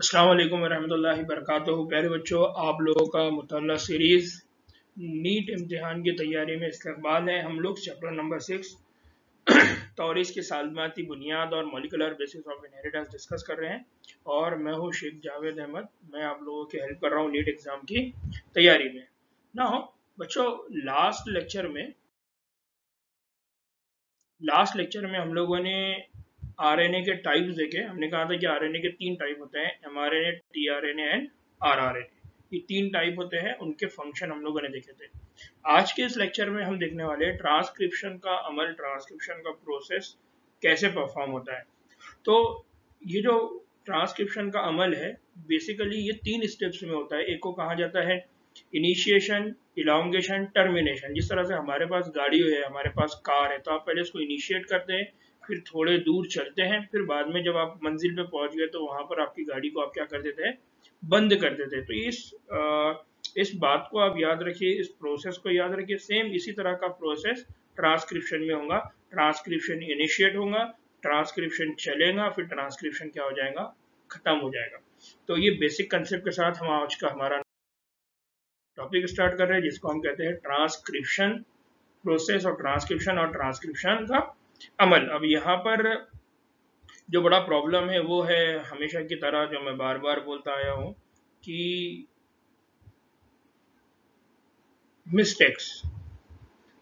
अस्सलाम वालेकुम रहमतुल्लाहि बरकातुहू। प्यारे बच्चों, आप लोगों का मुतल्ला सीरीज नीट इम्तिहान की तैयारी में इस्तकबाल है। हम लोग चैप्टर नंबर 6 तौरीस की सालमाती बुनियाद और molecular basis of inheritance discuss कर रहे हैं और मैं हूँ शेख जावेद अहमद। मैं आप लोगों की हेल्प कर रहा हूँ नीट एग्जाम की तैयारी में। ना हो बच्चों, लास्ट लेक्चर में हम लोगों ने आरएनए के टाइप्स देखे। हमने कहा था कि आरएनए के 3 टाइप होते हैं, एमआरएनए, टीआरएनए एंड आरआरएनए। ये 3 टाइप होते हैं, उनके फंक्शन हम लोगों ने देखे थे। आज के इस लेक्चर में हम देखने वाले हैं ट्रांसक्रिप्शन का अमल, ट्रांसक्रिप्शन का प्रोसेस कैसे परफॉर्म होता है। तो ये जो ट्रांसक्रिप्शन का अमल है, बेसिकली ये 3 स्टेप्स में होता है। एक को कहा जाता है इनिशिएशन, इलांगेशन, टर्मिनेशन। जिस तरह से हमारे पास गाड़ी है, हमारे पास कार है, तो आप पहले इसको इनिशिएट करते हैं, फिर थोड़े दूर चलते हैं, फिर बाद में जब आप मंजिल पे पहुंच गए तो वहां पर आपकी गाड़ी को आप क्या कर देते हैं, बंद कर देते हैं। तो इस बात को आप याद रखिए, इस प्रोसेस को याद रखिए। सेम इसी तरह का प्रोसेस ट्रांसक्रिप्शन में होगा। ट्रांसक्रिप्शन इनिशिएट होगा, ट्रांसक्रिप्शन चलेगा, फिर ट्रांसक्रिप्शन क्या हो जाएगा, खत्म हो जाएगा। तो ये बेसिक कंसेप्ट के साथ हम आज का हमारा टॉपिक स्टार्ट कर रहे हैं, जिसको हम कहते हैं ट्रांसक्रिप्शन प्रोसेस और ट्रांसक्रिप्शन का अमल। अब यहाँ पर जो बड़ा प्रॉब्लम है वो है, हमेशा की तरह जो मैं बार बार बोलता आया हूँ कि मिस्टेक्स,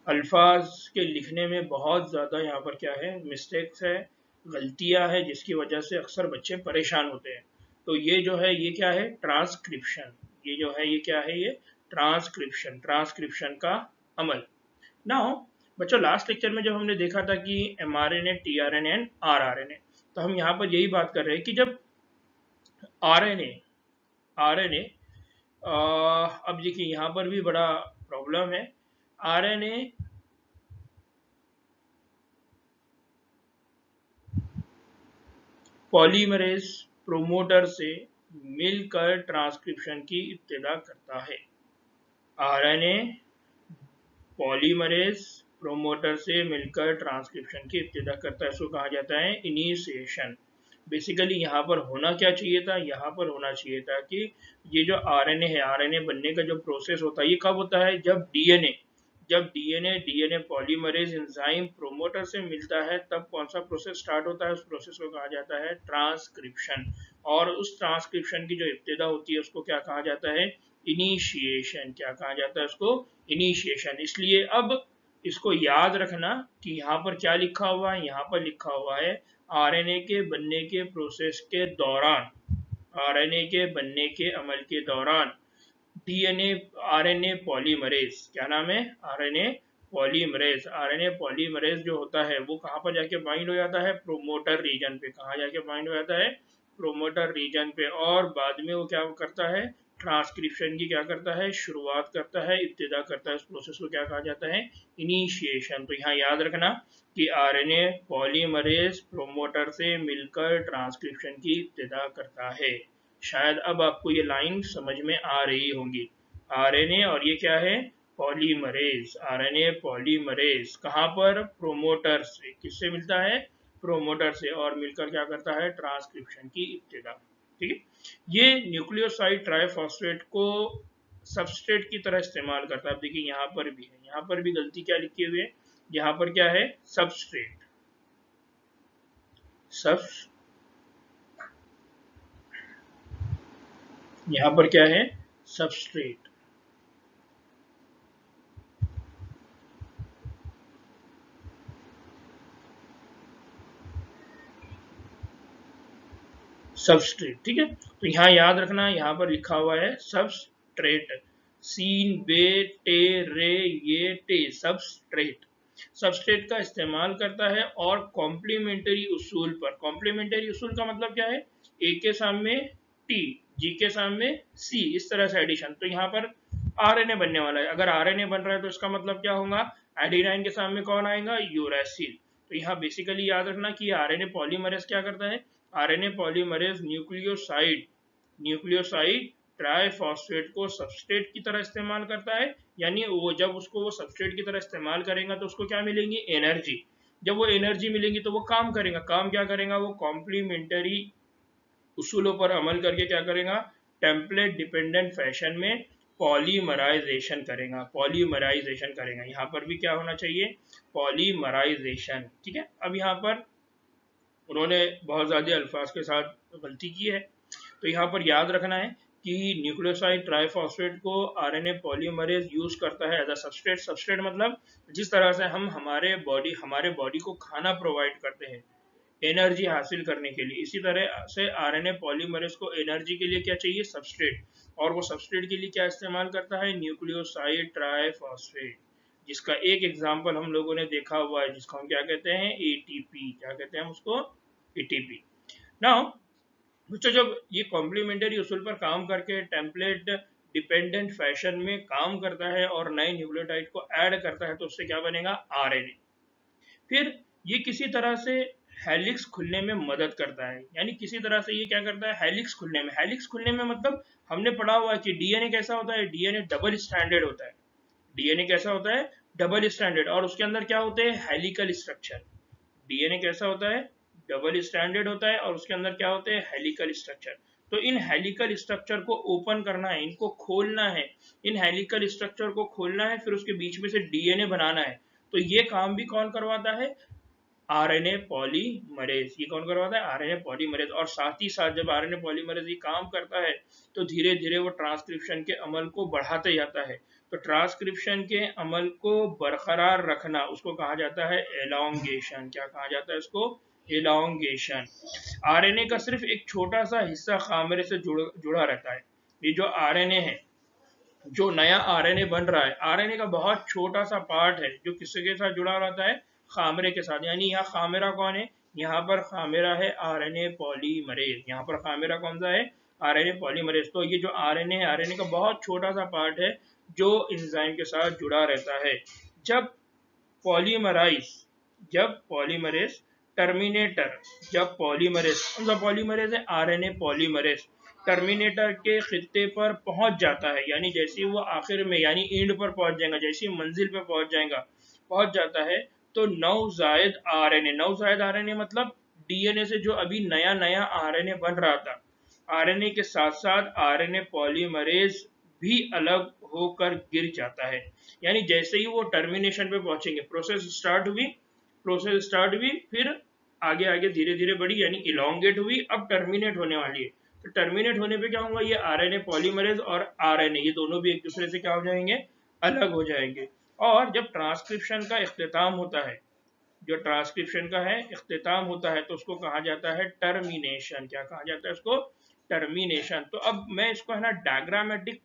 अल्फाज के लिखने में बहुत ज़्यादा यहाँ पर क्या है, मिस्टेक्स है, गलतियाँ है, जिसकी वजह से अक्सर बच्चे परेशान होते हैं। तो ये जो है, ये क्या है, ट्रांसक्रिप्शन। ये जो है, ये क्या है, ये ट्रांसक्रिप्शन का अमल। नाउ बच्चों, लास्ट लेक्चर में जब हमने देखा था कि एमआरएनए, टीआरएनए एंड आरआरएनए, तो हम यहाँ पर यही बात कर रहे हैं कि जब आरएनए आरएनए अब देखिए यहाँ पर भी बड़ा प्रॉब्लम है। आरएनए पॉलीमरेज प्रोमोटर से मिलकर ट्रांसक्रिप्शन की इब्तिदा करता है। आरएनए पॉलीमरेज प्रोमोटर से मिलकर ट्रांसक्रिप्शन की इब्तिदा करता है, इसको कहा जाता है इनिशिएशन। बेसिकली यहाँ पर होना क्या चाहिए था, यहाँ पर होना चाहिए था कि ये जो आरएनए है, आरएनए बनने का जो प्रोसेस होता है, ये कब होता है, जब डीएनए पॉलीमरेज एंजाइम प्रोमोटर से मिलता है, तब कौन सा प्रोसेस स्टार्ट होता है, उस प्रोसेस को कहा जाता है ट्रांसक्रिप्शन। और उस ट्रांसक्रिप्शन की जो इब्तिदा होती है, उसको क्या कहा जाता है, इनिशिएशन। क्या कहा जाता है उसको, इनिशिएशन। इसलिए अब इसको याद रखना कि यहाँ पर क्या लिखा हुआ है, यहाँ पर लिखा हुआ है आरएनए के बनने के प्रोसेस के दौरान, आरएनए के बनने के अमल के दौरान डीएनए आरएनए पॉलीमरेज, क्या नाम है, आरएनए पॉलीमरेज जो होता है वो कहाँ पर जाके बाइंड हो जाता है, प्रोमोटर रीजन पे। कहाँ जाके बाइंड हो जाता है, प्रोमोटर रीजन पे। और बाद में वो क्या करता है, ट्रांसक्रिप्शन की क्या करता है, शुरुआत करता है, इब्तिदा करता है। उस प्रोसेस को क्या कहा जाता है, इनिशिएशन। तो यहाँ याद रखना कि आरएनए पॉलीमरेज प्रोमोटर से मिलकर ट्रांसक्रिप्शन की इब्तिदा करता है। शायद अब आपको ये लाइन समझ में आ रही होंगी। आरएनए और ये क्या है, पॉलीमरेज। आरएनए पॉलीमरेज कहाँ पर, प्रोमोटर से। किससे मिलता है, प्रोमोटर से, और मिलकर क्या करता है, ट्रांसक्रिप्शन की इब्तिदा। ठीक है। ये न्यूक्लियोसाइड ट्राइफॉस्फेट को सबस्ट्रेट की तरह इस्तेमाल करता है। अब देखिए यहाँ पर भी है, यहाँ पर भी गलती क्या लिखी हुई है, यहाँ पर क्या है, सबस्ट्रेट। यहाँ पर क्या है, सबस्ट्रेट। सबस्ट्रेट, ठीक है। तो यहाँ याद रखना, यहाँ पर लिखा हुआ है सबस्ट्रेट, सीन बे टे रे ये टे, सबस्ट्रेट। सबस्ट्रेट का इस्तेमाल करता है और कॉम्प्लीमेंट्री उसूल पर। कॉम्प्लीमेंट्री उसूल का मतलब क्या है, ए के सामने टी, जी के सामने सी, इस तरह से एडिशन। तो यहाँ पर आरएनए बनने वाला है। अगर आरएनए बन रहा है तो इसका मतलब क्या होगा, एडेनाइन के सामने कौन आएगा, यूरेसिल। तो यहाँ बेसिकली याद रखना कि आरएनए पॉलीमरेज क्या करता है, आरएनए पॉलीमरेज न्यूक्लियोसाइड ट्राइफॉस्फेट को सबस्ट्रेट की तरह इस्तेमाल करता है। यानी वो जब उसको वो सबस्ट्रेट की तरह इस्तेमाल करेगा तो उसको क्या मिलेंगी, एनर्जी। जब वो एनर्जी मिलेगी तो वो काम करेगा। काम क्या करेगा, वो कॉम्प्लीमेंट्री उसूलों पर अमल करके क्या करेगा, टेम्पलेट डिपेंडेंट फैशन में पॉलीमराइजेशन करेगा, पॉलीमराइजेशन करेगा। यहाँ पर भी क्या होना चाहिए, पॉलीमराइजेशन। ठीक है, अब यहाँ पर उन्होंने बहुत ज़्यादा अल्फाज के साथ गलती की है, तो यहाँ पर याद रखना है कि न्यूक्लियोसाइड ट्राइफॉस्फेट को आरएनए पॉलीमरेज यूज करता है एज अ सबस्ट्रेट। सबस्ट्रेट मतलब जिस तरह से हम हमारे बॉडी को खाना प्रोवाइड करते हैं एनर्जी हासिल करने के लिए, इसी तरह से आरएनए पॉलीमरेज को एनर्जी के लिए क्या चाहिए, सबस्ट्रेट। और वो सबस्ट्रेट के लिए क्या इस्तेमाल करता है, न्यूक्लियोसाइड ट्राइफॉस्फेट, जिसका एक एग्जांपल हम लोगों ने देखा हुआ है, जिसको हम क्या कहते हैं, एटीपी। क्या कहते हैं हम उसको, एटीपी। नाउ बच्चों, जब ये कॉम्प्लीमेंट्री उसूल पर काम करके टेम्पलेट डिपेंडेंट फैशन में काम करता है और नए न्यूक्लियोटाइड को ऐड करता है, तो उससे क्या बनेगा, आरएनए। फिर ये किसी तरह से हेलिक्स खुलने में मदद करता है, यानी किसी तरह से ये क्या करता है, हेलिक्स खुलने में। हेलिक्स खुलने में मतलब हमने पढ़ा हुआ है कि डीएनए कैसा होता है, डीएनए डबल स्टैंडर्ड होता है। डीएनए कैसा होता है, डबल स्टैंडर्ड, और उसके अंदर क्या होते हैं, हेलिकल स्ट्रक्चर। डीएनए कैसा होता है, डबल स्टैंडर्ड होता है, और उसके अंदर क्या होते हैं, हेलिकल स्ट्रक्चर। तो इन हेलिकल स्ट्रक्चर को ओपन करना है, इनको खोलना है, इन हेलिकल स्ट्रक्चर को खोलना है, फिर उसके बीच में से डीएनए बनाना है। तो ये काम भी कौन करवाता है, आरएनए पॉलीमरेज। ये कौन करवाता है, आरएनए पॉलीमरेज। और साथ ही साथ जब आरएनए पॉलीमरेज ये काम करता है तो धीरे धीरे वो ट्रांसक्रिप्शन के अमल को बढ़ाते जाता है। तो ट्रांसक्रिप्शन के अमल को बरकरार रखना उसको कहा जाता है एलोंगेशन। क्या कहा जाता है उसको, एलोंगेशन। आरएनए का सिर्फ एक छोटा सा हिस्सा खामरे से जुड़ा रहता है। ये जो आरएनए है, जो नया आरएनए बन रहा है, आरएनए का बहुत छोटा सा पार्ट है जो किसके साथ जुड़ा रहता है, खामरे के साथ। यानी यहाँ खामेरा कौन है, यहाँ पर खामेरा है आरएनए पॉलीमरेज। यहाँ पर खामेरा कौन सा है, आरएनए पॉलीमरेज। तो ये जो आरएनए है, आरएनए का बहुत छोटा सा पार्ट है जो एंजाइम के साथ जुड़ा रहता है। जब पॉलीमराइज जब पॉलीमरेज टर्मिनेटर जब पॉलीमरेज कौन सा पॉलीमरेज है, आरएनए पॉलीमरेज टर्मिनेटर के खित्ते पर पहुंच जाता है, यानी जैसे वो आखिर में यानी एंड पर पहुंच जाएगा, जैसे मंजिल पर पहुंच जाता है, तो नवजायद आरएनए मतलब डीएनए से जो अभी नया नया आरएनए बन रहा था, आरएनए के साथ साथ आरएनए पॉलीमरेज भी अलग होकर गिर जाता है। यानी जैसे ही वो टर्मिनेशन पे पहुंचेंगे, प्रोसेस स्टार्ट हुई, फिर आगे आगे धीरे धीरे बढ़ी, यानी इलोंगेट हुई, अब टर्मिनेट होने वाली है। तो टर्मिनेट होने पे क्या होगा, ये आरएनए पॉलीमरेज और आरएनए ये दोनों भी एक दूसरे से क्या हो जाएंगे, अलग हो जाएंगे। और जब ट्रांसक्रिप्शन का इख्तिताम होता है, तो उसको कहा जाता है टर्मिनेशन। क्या कहा जाता है उसको, टर्मिनेशन। तो अब मैं इसको है ना डायग्रामेटिक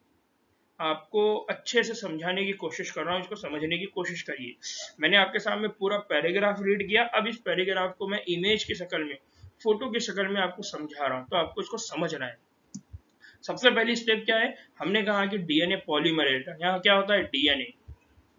आपको अच्छे से समझाने की कोशिश कर रहा हूँ, इसको समझने की कोशिश करिए। मैंने आपके सामने पूरा पैराग्राफ रीड किया, अब इस पैराग्राफ को मैं इमेज की शक्ल में, फोटो की शक्ल में आपको समझा रहा हूँ, तो आपको इसको समझना है। सबसे पहली स्टेप क्या है, हमने कहा कि डीएनए पॉलीमरेज। यहाँ क्या होता है, डीएनए,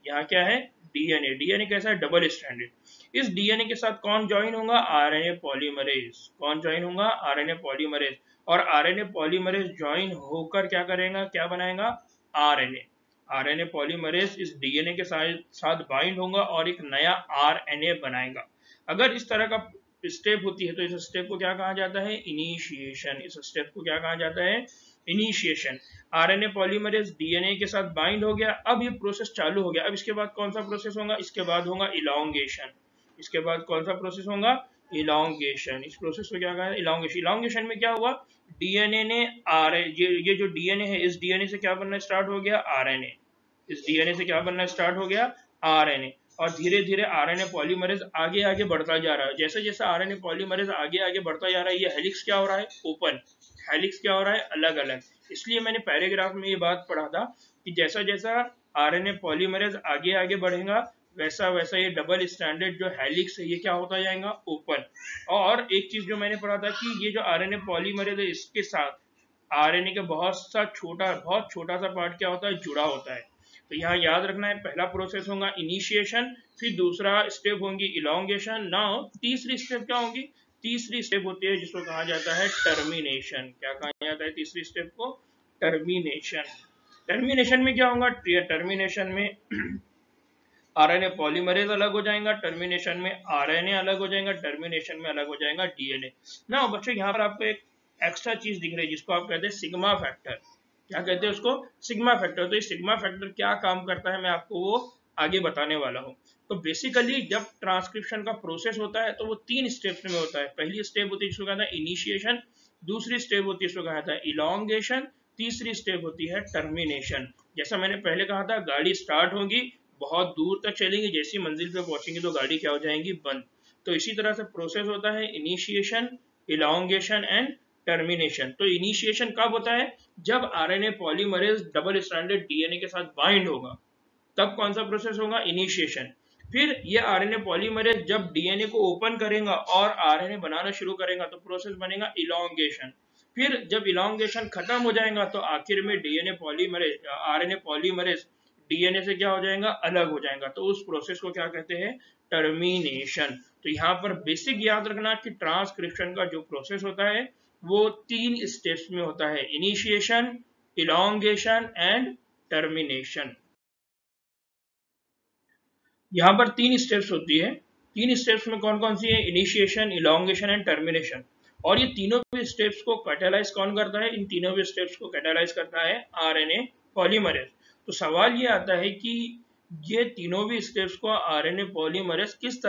यहाँ क्या है, डीएनए। डीएनए कैसा है, डबल स्ट्रैंडेड। इस डीएनए के साथ कौन ज्वाइन होगा, आरएनए पॉलीमरेज। कौन ज्वाइन होगा, आरएनए पॉलीमरेज। और आरएनए पॉलीमरेज ज्वाइन होकर क्या करेगा, क्या बनाएगा, आरएनए। आरएनए पॉलीमरेज इस डीएनए के साथ बाइंड होगा और एक नया आरएनए बनाएगा। अगर इस तरह का स्टेप होती है तो इस स्टेप को क्या कहा जाता है, इनिशिएशन। इस स्टेप को क्या कहा जाता है, इनिशिएशन। आरएनए पॉलीमरेज डीएनए के साथ बाइंड हो गया, अब ये प्रोसेस चालू हो गया। अब इसके बाद कौन सा प्रोसेस होगा, इसके बाद होगा इलॉन्गेशन। इसके बाद कौन सा प्रोसेस होगा, इलॉन्गेशन। इस प्रोसेस को क्या कहा है, इलॉन्गेशन। इलॉन्गेशन में क्या हुआ, डीएनए ने ये जो डीएनए है, इस डीएनए से क्या बनना स्टार्ट हो गया, आरएनए। इस डीएनए से क्या बनना स्टार्ट हो गया, आरएनए। और धीरे धीरे आरएनए पॉलीमरेज आगे आगे बढ़ता जा रहा है। जैसे जैसे आरएनए पॉलीमरेज आगे आगे बढ़ता जा रहा है, ये हेलिक्स क्या हो रहा है, ओपन। हेलिक्स क्या हो रहा है, अलग अलग। इसलिए मैंने पैराग्राफ में ये बात पढ़ा था कि जैसा जैसा आरएनए पॉलीमरेज आगे आगे बढ़ेगा, वैसा वैसा ये डबल स्टैंडर्ड जो हेलिक्स है ये क्या होता जाएगा, ओपन। और एक चीज जो मैंने पढ़ा था कि ये जो आरएनए पॉलीमरेज है, इसके साथ आरएनए का बहुत छोटा सा पार्ट क्या होता है, जुड़ा होता है। तो यहाँ याद रखना है, पहला प्रोसेस होगा इनिशिएशन, फिर दूसरा स्टेप होंगी इलॉन्गेशन। नाउ तीसरी स्टेप क्या होगी, तीसरी स्टेप होती है जिसको कहा जाता है टर्मिनेशन। क्या कहा जाता है तीसरी स्टेप को, टर्मिनेशन। टर्मिनेशन में क्या होगा, टर्मिनेशन में आरएनए पॉलीमरेज अलग हो जाएगा, टर्मिनेशन में आरएनए अलग हो जाएगा, टर्मिनेशन में अलग हो जाएगा डीएनए। ना बच्चों, यहाँ पर आपको एक एक्स्ट्रा चीज दिख रही है जिसको आप कहते हैं सिग्मा फैक्टर। क्या कहते हैं उसको? Sigma factor. तो ये सिग्मा फैक्टर क्या काम करता है मैं आपको वो आगे बताने वाला हूँ। तो बेसिकली जब ट्रांसक्रिप्शन का प्रोसेस होता है तो वो 3 स्टेप्स में होता है। पहली स्टेप होती है जिसको कहता है इनिशिएशन, दूसरी स्टेप होती है जिसको कहता है इलॉन्गेशन, तीसरी स्टेप होती है टर्मिनेशन। जैसा मैंने पहले कहा था, गाड़ी स्टार्ट होगी, बहुत दूर तक चलेंगी, जैसी मंजिल पे पहुंचेंगी तो गाड़ी क्या हो जाएंगी? बंद। तो इसी तरह से प्रोसेस होता है इनिशिएशन, इलॉन्गेशन एंड टर्मिनेशन। तो इनिशिएशन कब होता है? जब RNA polymerase double stranded DNA के साथ बाइंड होगा, तब कौन सा प्रोसेस होगा? इनिशिएशन। फिर ये आरएनए पॉलीमरेज जब डीएनए को ओपन करेगा और आरएनए बनाना शुरू करेगा तो प्रोसेस बनेगा इलॉन्गेशन। फिर जब इलॉन्गेशन खत्म हो जाएगा तो आखिर में DNA polymerase RNA polymerase DNA से क्या हो जाएगा? अलग हो जाएगा। तो उस प्रोसेस को क्या कहते हैं? टर्मिनेशन। तो यहाँ पर बेसिक याद रखना कि ट्रांसक्रिप्शन का जो प्रोसेस होता है वो 3 स्टेप्स में होता है, इनिशिएशन, इलॉन्गेशन एंड टर्मिनेशन। यहाँ पर 3 स्टेप्स होती है। 3 स्टेप्स में कौन कौन सी है? Initiation, elongation and termination. और ये तीनों भी स्टेप्स को कैटालाइज कौन करता है? इन तीनों भी स्टेप्स को कैटालाइज करता है आरएनए पॉलीमरेज। तो सवाल ये आता है कि ये तीनों भी स्टेप्स को आरएनए पॉलीमरेज किस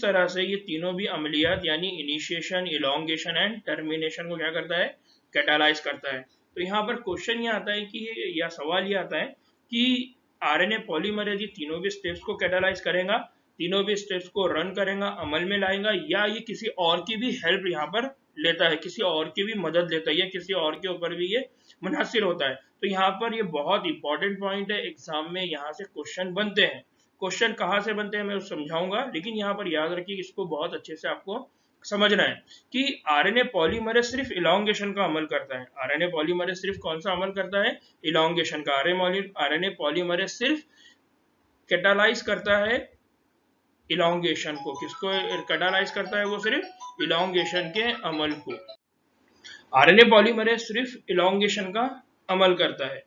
तरह से ये तीनों भी अमलियात यानी इनिशिएशन, इलॉन्गेशन एंड टर्मिनेशन को क्या करता है? कैटालाइज करता है। तो यहाँ पर क्वेश्चन ये आता है कि या सवाल ये आता है कि आरएनए पॉलीमरेज ये तीनों भी स्टेप्स को कैटालाइज करेगा, तीनों भी स्टेप्स को रन करेगा, अमल में लाएगा, या ये किसी और की भी हेल्प यहाँ पर लेता है, किसी और की भी मदद लेता है, या किसी और के ऊपर भी ये मुनहसिर होता है। तो यहाँ पर ये बहुत इंपॉर्टेंट पॉइंट है, एग्जाम में यहाँ से क्वेश्चन बनते हैं। क्वेश्चन कहाँ से बनते हैं मैं समझाऊंगा, लेकिन यहाँ पर याद रखिए इसको बहुत अच्छे से आपको समझना है कि आरएनए पॉलीमरेज सिर्फ इलॉन्गेशन का अमल करता है। आरएनए पॉलीमरेज सिर्फ कौन सा अमल करता है? इलॉन्गेशन का। आरएनए पॉलीमरेज सिर्फ कैटालाइज करता है इलॉन्गेशन को। किसको कैटालाइज करता है? वो सिर्फ इलॉन्गेशन के अमल को। आरएनए पॉलीमरेज सिर्फ इलॉन्गेशन का अमल करता है।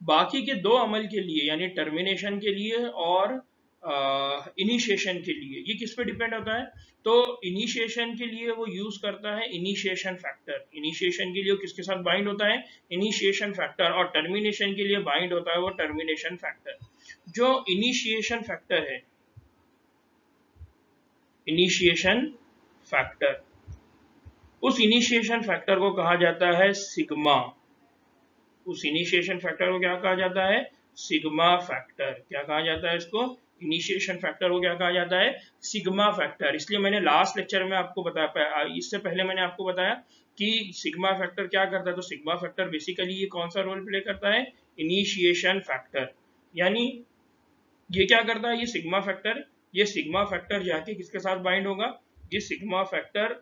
बाकी के 2 अमल के लिए यानी टर्मिनेशन के लिए और इनिशिएशन के लिए ये किस पे डिपेंड होता है? तो इनिशिएशन के लिए वो यूज करता है इनिशिएशन फैक्टर। इनिशिएशन के लिए किसके साथ बाइंड होता है? Initiation factor. और टर्मिनेशन के लिए बाइंड होता है वो टर्मिनेशन फैक्टर। जो इनिशिएशन फैक्टर है, इनिशिएशन फैक्टर, उस इनिशिएशन फैक्टर को कहा जाता है सिग्मा। उस इनिशिएशन फैक्टर को क्या कहा जाता है? Sigma factor. क्या कहा जाता है इसको? इनिशिएशन फैक्टर को क्या कहा जाता है? Sigma factor. इसलिए मैंने लास्ट लेक्चर में आपको बताया, इससे पहले मैंने आपको बताया कि सिग्मा फैक्टर क्या करता है। तो सिग्मा फैक्टर बेसिकली ये कौन सा रोल प्ले करता है? Initiation factor. यानी ये क्या करता है? ये सिग्मा फैक्टर जाके किसके साथ बाइंड होगा? ये सिग्मा फैक्टर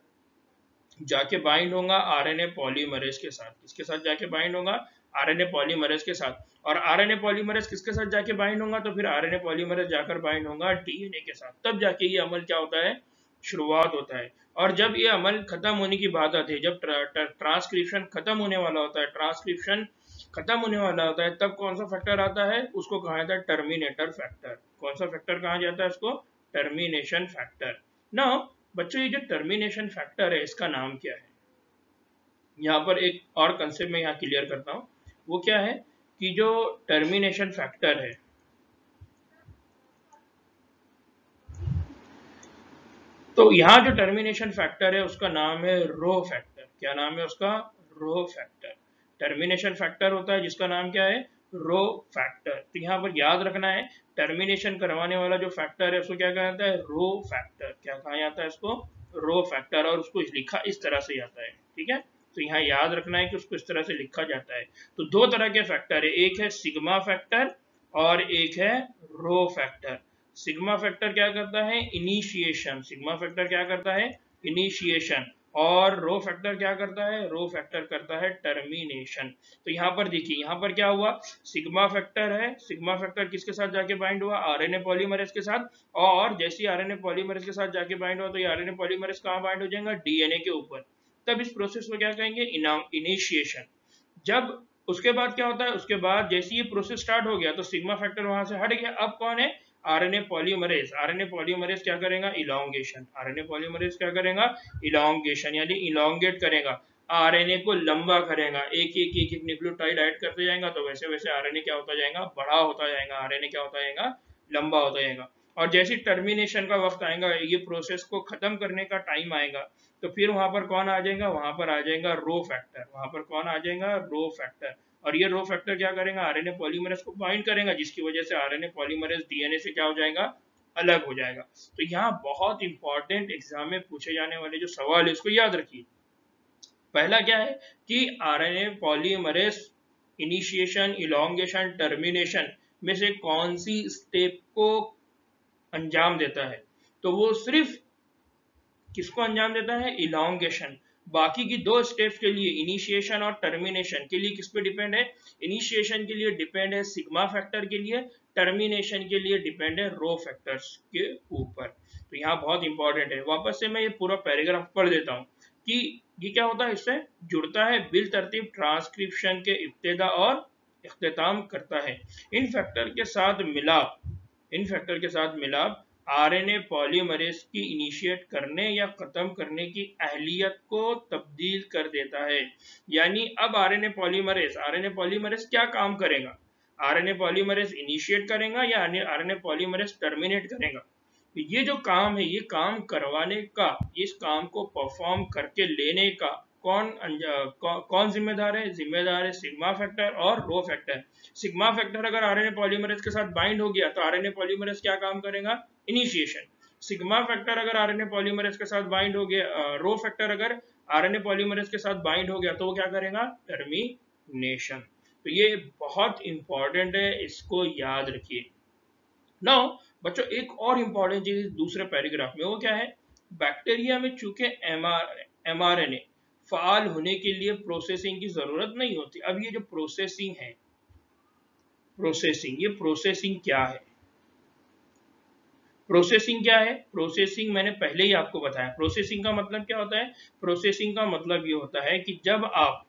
जाके बाइंड होगा आरएनए पॉलीमरेज के साथ। किसके साथ जाके बाइंड होगा? आरएनए पॉलीमरेज के साथ। और आरएनए पॉलीमरेज किसके साथ जाके बाइंड होगा? तो फिर आरएनए पॉलीमरेज जाकर बाइंड होगा डीएनए के साथ। तब जाके ये अमल क्या होता है? शुरुआत होता है। और जब ये अमल खत्म होने की बात आती है, जब ट्रांसक्रिप्शन खत्म होने वाला होता है, तब कौन सा फैक्टर आता है? उसको कहा जाता है टर्मिनेटर फैक्टर। कौन सा फैक्टर कहा जाता है उसको? Termination factor. नाउ बच्चों, ये जो टर्मिनेशन फैक्टर है इसका नाम क्या है? यहाँ पर एक और कंसेप्ट में यहाँ क्लियर करता हूँ। वो क्या है कि जो टर्मिनेशन फैक्टर है, तो यहाँ जो टर्मिनेशन फैक्टर है उसका नाम है रो फैक्टर। क्या नाम है उसका? Rho factor. टर्मिनेशन फैक्टर होता है जिसका नाम क्या है? Rho factor. तो यहाँ पर याद रखना है, टर्मिनेशन करवाने वाला जो फैक्टर है उसको क्या कहा जाता है? Rho factor. क्या कहा जाता है इसको? Rho factor. और उसको लिखा इस तरह से जाता है, ठीक है? तो यहाँ याद रखना है कि उसको इस तरह से लिखा जाता है। तो 2 तरह के फैक्टर है, एक है सिग्मा फैक्टर और एक है रो फैक्टर। सिग्मा फैक्टर क्या करता है? इनिशिएशन। सिग्मा फैक्टर क्या करता है? इनिशिएशन। और रो फैक्टर क्या करता है? रो फैक्टर करता है टर्मिनेशन। तो यहाँ पर देखिए, यहाँ पर क्या हुआ? सिग्मा फैक्टर है, सिग्मा फैक्टर किसके साथ जाके बाइंड हुआ? आरएनए पॉलीमरेज के साथ। और जैसे ही आरएनए पॉलीमरेज के साथ जाके बाइंड हुआ तो ये आरएनए पॉलीमरेज कहाँ बाइंड हो जाएगा? डीएनए के ऊपर। तब इस प्रोसेस को क्या कहेंगे? इनिशिएशन। जब उसके बाद क्या होता है? उसके बाद जैसे ये प्रोसेस स्टार्ट हो गया तो सिग्मा फैक्टर वहां से हट गया। अब कौन है? RNA polymerase. आरएनए पॉलीमरेज क्या करेगा? इलॉन्गेशन। आरएनए पॉलीमरेज क्या करेगा? इलॉन्गेशन, यानी इलॉन्गेट करेगा। आरएनए को लंबा करेगा, एक एक एक एक न्यूक्लियोटाइड ऐड करते जाएगा, तो वैसे वैसे आरएनए क्या होता जाएगा, बड़ा होता जाएगा, आरएनए क्या होता जाएगा, लंबा होता जाएगा। और जैसे टर्मिनेशन का वक्त आएगा, ये प्रोसेस को खत्म करने का टाइम आएगा, तो फिर वहां पर कौन आ जाएगा, वहां पर आ जाएगा रो फैक्टर, वहां पर कौन आ जाएगा, रो फैक्टर। और ये रो फैक्टर क्या करेगा, आरएनए पॉलीमरेज को बाइंड करेगा, जिसकी वजह से आरएनए पॉलीमरेज डीएनए से क्या हो जाएगा, अलग हो जाएगा। तो यहाँ बहुत इंपॉर्टेंट एग्जाम में पूछे जाने वाले जो सवाल है उसको याद रखिए। पहला क्या है कि RNA polymerase initiation, elongation, termination में से कौन सी स्टेप को अंजाम देता है, तो वो सिर्फ किसको अंजाम देता है, इलोंगेशन। बाकी की दो स्टेप्स के लिए, इनिशिएशन और टर्मिनेशन के लिए किस पे डिपेंड है, इनिशिएशन के लिए डिपेंड है सिग्मा फैक्टर के लिए, टर्मिनेशन के लिए डिपेंड है रो फैक्टर्स के ऊपर। तो यहाँ बहुत इंपॉर्टेंट है। वापस से मैं ये पूरा पैराग्राफ पढ़ देता हूँ कि ये क्या होता है, इससे जुड़ता है बिल तरतीब ट्रांसक्रिप्शन के इब्तिदा और इख्तिताम करता है। इन फैक्टर के साथ मिलाप आरएनए पॉलीमरेज की इनिशिएट करने या खत्म करने की अहलियत को तब्दील कर देता है। यानी अब आरएनए पॉलीमरेज क्या काम करेगा, आरएनए पॉलीमरेज इनिशिएट करेगा या आरएनए पॉलीमरेज टर्मिनेट करेगा। ये जो काम है, ये काम करवाने का, इस काम को परफॉर्म करके लेने का कौन जिम्मेदार है, जिम्मेदार है सिग्मा फैक्टर और रो फैक्टर। सिग्मा फैक्टर अगर आरएनए पॉलीमरेज के साथ बाइंड हो गया तो आरएनए पॉलीमरेज क्या काम करेगा, इनिशिएशन। सिग्मा फैक्टर अगर आरएनए पॉलीमरेज के साथ बाइंड हो गया, रो फैक्टर अगर आरएनए पॉलीमरेज के साथ बाइंड हो गया तो वो क्या करेगा, टर्मिनेशन। तो ये बहुत इंपॉर्टेंट है, इसको याद रखिए। नाउ बच्चों एक और इंपॉर्टेंट चीज दूसरे पैराग्राफ में, वो क्या है, बैक्टीरिया में चूंकि एमआरएनए फाल होने के लिए प्रोसेसिंग की जरूरत नहीं होती। अब ये जो प्रोसेसिंग है, ये प्रोसेसिंग क्या है, प्रोसेसिंग मैंने पहले ही आपको बताया। प्रोसेसिंग का मतलब क्या होता है, प्रोसेसिंग का मतलब ये होता है कि जब आप,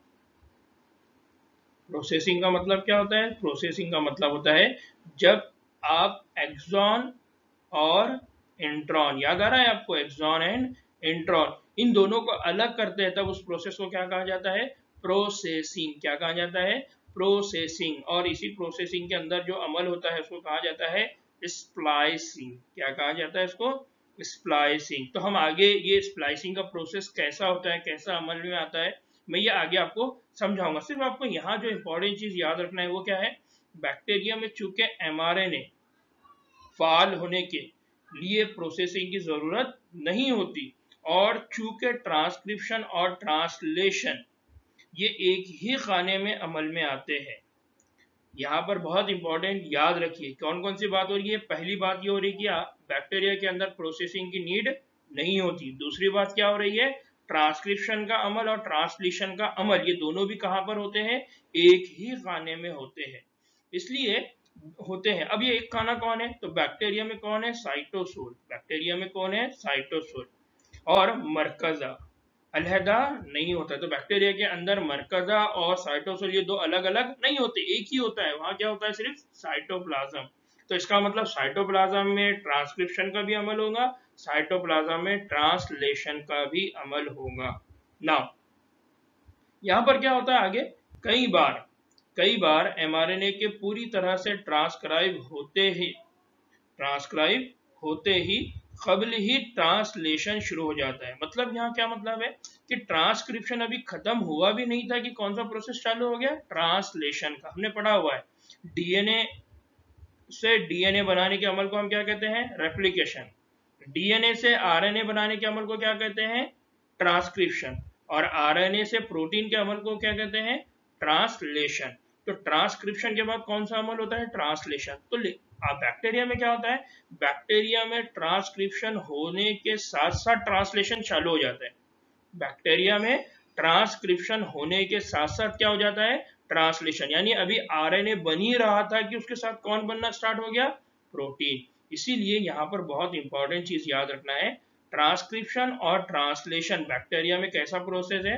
प्रोसेसिंग का मतलब क्या होता है, प्रोसेसिंग का मतलब होता है जब आप एक्सॉन और इंट्रॉन, याद आ रहा है आपको, एक्सॉन एंड इंट्रॉन, इन दोनों को अलग करते हैं, तब उस प्रोसेस को क्या कहा जाता है, प्रोसेसिंग। क्या कहा जाता है, प्रोसेसिंग। और इसी प्रोसेसिंग के अंदर जो अमल होता है उसको कहा जाता है स्प्लाइसिंग। क्या कहा जाता है इसको, स्प्लाइसिंग। तो हम आगे ये स्प्लाइसिंग का प्रोसेस कैसा होता है, कैसा अमल में आता है, मैं ये आगे आपको समझाऊंगा। सिर्फ आपको यहाँ जो इंपॉर्टेंट चीज याद रखना है वो क्या है, बैक्टीरिया में चूंकि एमआरएनए फाल होने के लिए प्रोसेसिंग की जरूरत नहीं होती, और चूंकि ट्रांसक्रिप्शन और ट्रांसलेशन ये एक ही खाने में अमल में आते हैं। यहाँ पर बहुत इंपॉर्टेंट याद रखिए कौन कौन सी बात हो रही है। पहली बात ये हो रही है कि बैक्टीरिया के अंदर प्रोसेसिंग की नीड नहीं होती। दूसरी बात क्या हो रही है, ट्रांसक्रिप्शन का अमल और ट्रांसलेशन का अमल ये दोनों भी कहाँ पर होते हैं, एक ही खाने में होते हैं, इसलिए होते हैं। अब ये एक खाना कौन है, तो बैक्टीरिया में कौन है, साइटोसोल। बैक्टीरिया में कौन है, साइटोसोल। और मरकजा अलहदा नहीं होता। तो बैक्टीरिया के अंदर मरकजा और साइटोसोल ये दो अलग अलग नहीं होते, एक ही होता है। वहां क्या होता है, सिर्फ साइटोप्लाज्म। तो इसका मतलब साइटोप्लाज्म में ट्रांसक्रिप्शन का भी अमल होगा, साइटोप्लाज्म में ट्रांसलेशन का भी अमल होगा। नाउ यहां पर क्या होता है आगे, कई बार एमआरएनए के पूरी तरह से ट्रांसक्राइब होते ही कबल ही ट्रांसलेशन शुरू हो जाता है। मतलब यहाँ क्या मतलब है कि ट्रांसक्रिप्शन अभी खत्म हुआ भी नहीं था कि कौन सा प्रोसेस चालू हो गया, ट्रांसलेशन का। हमने पढ़ा हुआ है डीएनए से डीएनए बनाने के अमल को हम क्या कहते हैं, रेप्लिकेशन। डीएनए से आरएनए बनाने के अमल को क्या कहते हैं, ट्रांसक्रिप्शन। और आरएनए से प्रोटीन के अमल को क्या कहते हैं, ट्रांसलेशन। तो ट्रांसक्रिप्शन के बाद कौन सा अमल होता है, ट्रांसलेशन। तो बैक्टीरिया में क्या होता है, बैक्टीरिया में ट्रांसक्रिप्शन होने के साथ साथ ट्रांसलेशन चालू हो जाता है। बैक्टीरिया में ट्रांसक्रिप्शन होने के साथ साथ क्या हो जाता है, ट्रांसलेशन। यानी अभी आरएनए बन ही रहा था कि उसके साथ कौन बनना स्टार्ट हो गया, प्रोटीन। इसीलिए यहाँ पर बहुत इंपॉर्टेंट चीज याद रखना है, ट्रांसक्रिप्शन और ट्रांसलेशन बैक्टीरिया में कैसा प्रोसेस है,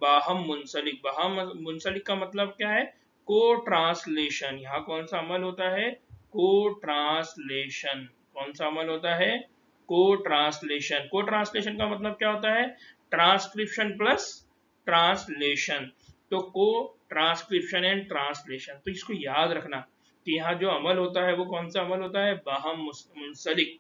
बाहम मुंसलिक। बाहम मुंसलिक का मतलब क्या है, को ट्रांसलेशन। यहाँ कौन सा अमल होता है, को ट्रांसलेशन। कौन सा अमल होता है, को ट्रांसलेशन। को ट्रांसलेशन का मतलब क्या होता है, ट्रांसक्रिप्शन प्लस ट्रांसलेशन। तो को ट्रांसक्रिप्शन एंड ट्रांसलेशन, तो इसको याद रखना कि यहाँ जो अमल होता है वो कौन सा अमल होता है, बाहम मुंसलिक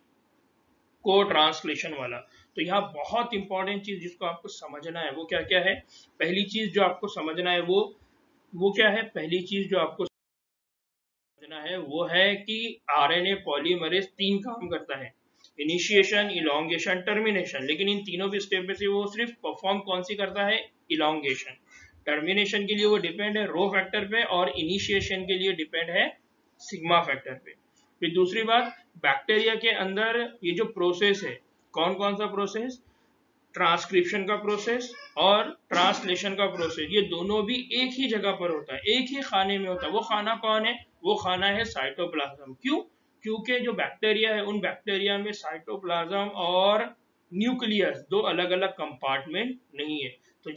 को ट्रांसलेशन वाला। तो यहाँ बहुत इंपॉर्टेंट चीज जिसको आपको समझना है वो क्या क्या है। पहली चीज जो आपको समझना है वो क्या है, पहली चीज जो आपको समझना है वो है कि आरएनए पॉलीमरेज 3 काम करता है, इनिशिएशन, इलोंगेशन, टर्मिनेशन। लेकिन इन तीनों भी स्टेप में से वो सिर्फ परफॉर्म कौन सी करता है, इलोंगेशन। टर्मिनेशन के लिए वो डिपेंड है रो फैक्टर पे, और इनिशिएशन के लिए डिपेंड है सिग्मा फैक्टर पे। फिर दूसरी बात, बैक्टीरिया के अंदर ये जो प्रोसेस है, कौन कौन सा प्रोसेस, ट्रांसक्रिप्शन का प्रोसेस और ट्रांसलेशन का प्रोसेस, ये दोनों भी एक ही जगह पर होता है, एक ही खाने में होता है। वो खाना कौन है, वो खाना है साइटोप्लाज्म। क्यों, क्योंकि जो बैक्टीरिया है उन बैक्टीरिया में साइटोप्लाज्म और न्यूक्लियस दो अलग अलग कंपार्टमेंट नहीं है। तो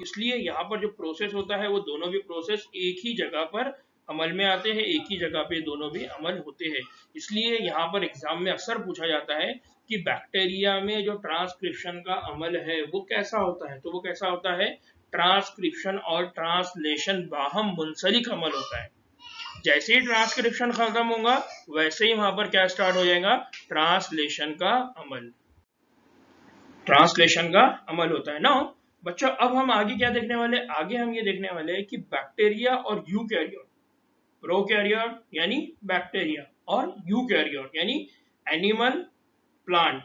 इसलिए यहाँ पर जो प्रोसेस होता है वो दोनों भी प्रोसेस एक ही जगह पर अमल में आते हैं, एक ही जगह पे दोनों भी अमल होते हैं। इसलिए यहाँ पर एग्जाम में अक्सर पूछा जाता है कि बैक्टीरिया में जो ट्रांसक्रिप्शन का अमल है वो कैसा होता है। तो वो कैसा होता है, ट्रांसक्रिप्शन और ट्रांसलेशन बाहम मुंसलिक अमल होता है। जैसे ही ट्रांसक्रिप्शन खत्म होगा वैसे ही वहां पर क्या स्टार्ट हो जाएगा, ट्रांसलेशन का अमल, ट्रांसलेशन का अमल होता है ना बच्चों। अब हम आगे क्या देखने वाले, आगे हम ये देखने वाले हैं कि बैक्टीरिया और यूकैरियोट, प्रोकैरियोट यानी बैक्टीरिया और यूकैरियोट यानी एनिमल, प्लांट,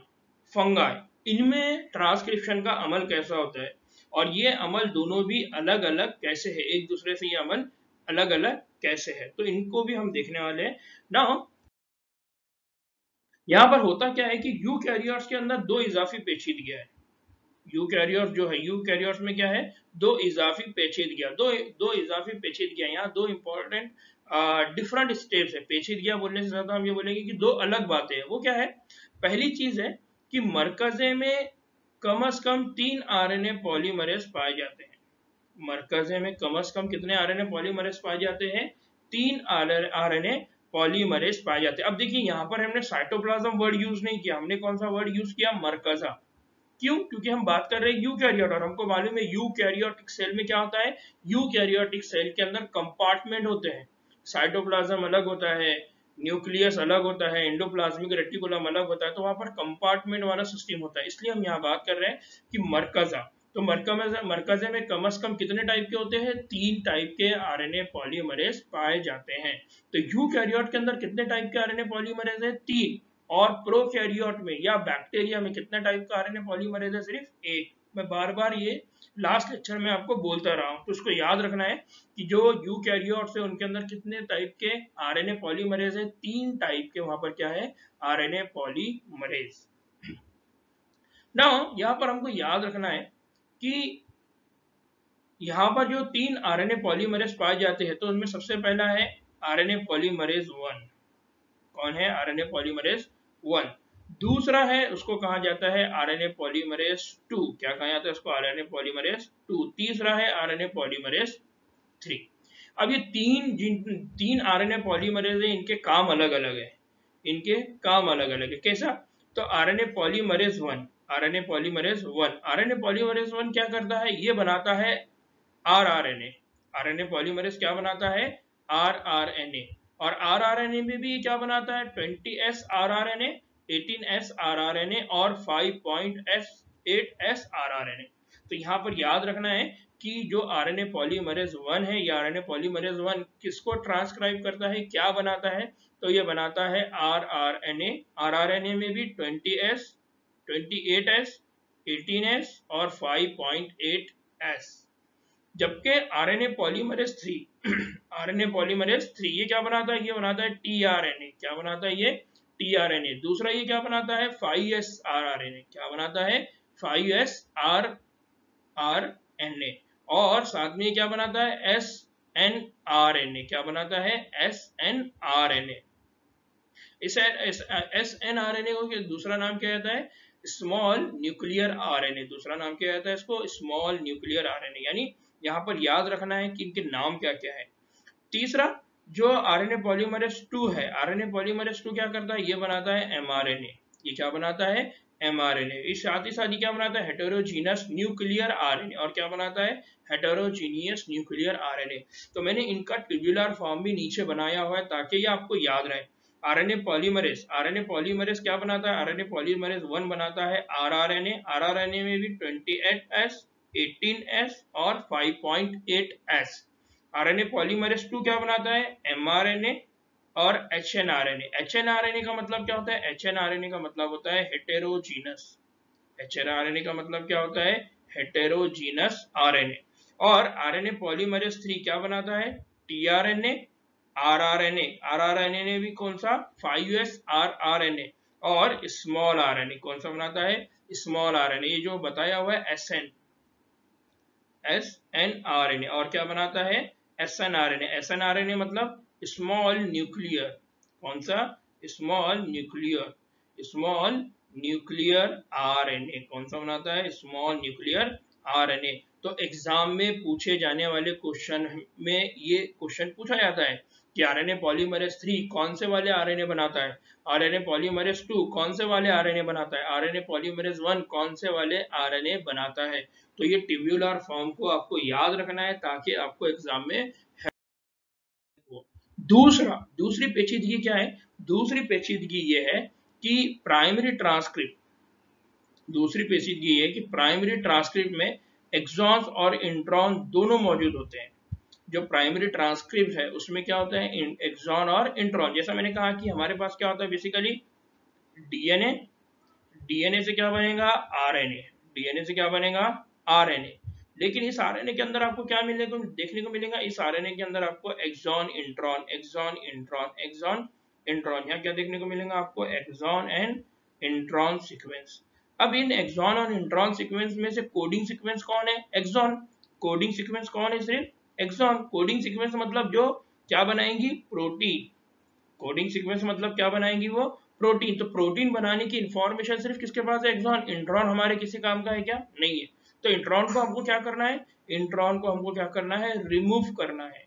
फंगाई, इनमें ट्रांसक्रिप्शन का अमल कैसा होता है, और ये अमल दोनों भी अलग अलग कैसे है, एक दूसरे से ये अमल अलग अलग कैसे है, तो इनको भी हम देखने वाले हैं ना। यहाँ पर होता क्या है कि यूकैरियोट्स के अंदर दो इजाफी पेचीदगियां है। यूकैरियोट्स जो है, यूकैरियोट्स में क्या है, दो इजाफी पेचीदगियां, दो इजाफी पेचीदगियां, यहाँ दो इंपॉर्टेंट डिफरेंट स्टेप्स है। पेचीदगियां बोलने से ज्यादा हम ये बोलेंगे कि दो अलग बातें हैं। वो क्या है, पहली चीज है कि मरकजे में कम से कम 3 आरएनए पॉलीमरेज पाए जाते हैं। मरकजे में कम से कम कितने आरएनए पॉलीमरेज पाए जाते हैं, 3 आरएनए पॉलीमरेज पाए जाते हैं। अब देखिए यहाँ पर हमने साइटोप्लाज्म वर्ड यूज नहीं किया, हमने कौन सा वर्ड यूज किया, मरकजा। क्यों, क्योंकि हम बात कर रहे हैं यूकैरियोट, और हमको मालूम है यूकैरियोटिक सेल में क्या होता है, यूकैरियोटिक सेल के अंदर कंपार्टमेंट होते हैं। साइटोप्लाज्म अलग होता है, न्यूक्लियस अलग होता है, एंडोप्लाज्मिक रेटिकुलम अलग होता है, तो वहां पर कंपार्टमेंट वाला सिस्टम होता है। इसलिए हम यहाँ बात कर रहे हैं कि मरकजा। तो मरकजे में कम से कम कितने टाइप के होते हैं, 3 टाइप के आरएनए पॉलीमरेज पाए जाते हैं। तो यूकैरियोट के अंदर कितने टाइप के आरएनए पॉलीमरेज है, 3। और प्रोकैरियोट में या बैक्टीरिया में कितने टाइप का आरएनए पॉलीमरेज है, सिर्फ 1। मैं बार बार ये लास्ट लेक्चर में आपको बोलता रहा हूं, तो इसको याद रखना है कि जो यूकैरियोट्स है उनके अंदर कितने टाइप के आरएनए पॉलीमरेज है, 3 टाइप के वहां पर क्या है, आरएनए पॉलीमरेज। ना यहाँ पर हमको याद रखना है कि यहाँ पर जो 3 आरएनए पॉलीमरेज पाए जाते हैं, तो उनमें सबसे पहला है आरएनए पॉलीमरेज 1। कौन है, आरएनए पॉलीमरेज 1। दूसरा है उसको कहा जाता है आरएनए पॉलीमरेज 2। क्या कहा जाता है उसको, आरएनए पॉलीमरेज 2। तीसरा है आरएनए पॉलीमरेज 3। अब ये तीन आरएनए पॉलीमरेज है, इनके काम अलग अलग है, इनके काम अलग अलग है। कैसा, तो RNA polymerase 1, RNA polymerase 1, RNA polymerase 1 क्या करता है, ये बनाता है आरआरएनए। आरएनए पॉलीमरेज क्या बनाता है, आरआरएनए। और आरआरएनए में भी क्या बनाता है, 20s आरआरएनए, 18s आरआरएनए और 5.8s आरआरएनए। तो यहाँ पर याद रखना है कि जो आरएनए पॉलीमरेज 1 है, या आरएनए पॉलीमरेज 1 किसको ट्रांसक्राइब करता है, क्या बनाता है, तो ये बनाता है आरआरएनए। आरआरएनए में भी 20s, 28s, 18s और 5.8s। जबकि आरएनए पॉलीमरेज 3 आरएनए पॉलीमरेज 3 ये क्या बनाता है, ये बनाता है टीआरएनए। क्या बनाता है, ये टीआरएनए। दूसरा ये क्या बनाता है, 5s आरआरएनए। क्या बनाता है, 5s आरआरएनए। और साथ में क्या बनाता है, एसएनआरएनए। क्या बनाता है, एसएनआरएनए। इस एसएनआरएनए को दूसरा नाम क्या कहता है, स्मॉल न्यूक्लियर आरएनए। दूसरा नाम क्या कहता है इसको, स्मॉल न्यूक्लियर आरएनए। यानी यहाँ पर याद रखना है कि इनके नाम क्या क्या है। तीसरा जो आरएनए पॉलीमरेज 2 है, आरएनए पॉलीमरेज 2 क्या करता है, ये बनाता है एमआरएनए। ये क्या बनाता है, mRNA। इस साथ ही क्या बनाता है, हेटेरोजीनस न्यूक्लियर आरएनए। और क्या बनाता है, हेटेरोजीनियस न्यूक्लियर आरएनए। तो मैंने इनका ट्यूबुलर फॉर्म भी नीचे बनाया हुआ है ताकि ये आपको याद रहे। आरएनए पॉलीमरेज क्या बनाता है, आरएनए पॉलीमरेज 1 बनाता है आरआरएनए। आरआरएनए में भी 28S, 18S और 5.8S। आरएनए पॉलीमरेज 2 क्या बनाता है, एमआरएनए और एचएनआरएनए। एचएनआरएनए का मतलब क्या होता है, एचएनआरएनए का मतलब होता है हेटेरोजीनस। एचएनआरएनए का मतलब क्या होता है, हेटेरोजीनस आरएनए। और आरएनए पॉलीमरेज 3 क्या बनाता है, टीआरएनए, आरआरएनए। आरआरएनए ने भी कौन सा, 5S आरआरएनए। और स्मॉल आरएनए कौन सा बनाता है, स्मॉल आरएनए। ये जो बताया हुआ है एसएनआरएनए। और क्या बनाता है, एसएनआरएनए। एसएनआरएनए मतलब स्मॉल न्यूक्लियर। कौन सा, स्मॉल न्यूक्लियर आरएनए। कौन सा बनाता है, स्मॉल न्यूक्लियर आरएनए। तो एग्जाम में पूछे जाने वाले क्वेश्चन में ये क्वेश्चन पूछा जाता है कि आरएनए पॉलीमरेज 3 कौन से वाले आरएनए बनाता है, आरएनए पॉलीमरेज 2 कौन से वाले आरएनए बनाता है, आरएनए पॉलीमरेज 1 कौन से वाले आरएनए बनाता है। तो ये ट्यूब्यूलर फॉर्म को आपको याद रखना है ताकि आपको एग्जाम में हो। दूसरी पेचीदगी क्या है, दूसरी पेचीदगी ये है कि प्राइमरी ट्रांसक्रिप्ट में एक्सॉन्स और इंट्रॉन दोनों मौजूद होते हैं। जो प्राइमरी ट्रांसक्रिप्ट है उसमें क्या होता है, एक्सॉन और इंट्रॉन। जैसा मैंने कहा कि हमारे पास क्या होता है बेसिकली डीएनए, डीएनए से क्या बनेगा, आरएनए, डीएनए से क्या बनेगा, आरएनए। लेकिन इस आरएनए के अंदर आपको क्या मिलेगा, देखने को मिलेगा, इस आरएनए के अंदर आपको exon intron, exon intron, exon intron. यहाँ क्या देखने को मिलेगा आपको, एक्सॉन एंड इंट्रॉन सीक्वेंस। अब इन एक्सॉन और इंट्रॉन सीक्वेंस में से कोडिंग सीक्वेंस कौन है, एक्सॉन। कोडिंग सीक्वेंस कौन है, सिर्फ एक्सॉन। कोडिंग सीक्वेंस मतलब जो क्या बनाएंगी, प्रोटीन। कोडिंग सीक्वेंस मतलब क्या बनाएंगी, वो प्रोटीन। तो प्रोटीन बनाने की इंफॉर्मेशन सिर्फ किसके पास है, एक्सॉन। इंट्रॉन हमारे किसी काम का है क्या, नहीं है। तो इंट्रॉन को हमको क्या करना है, इंट्रॉन को हमको क्या करना है, रिमूव करना है।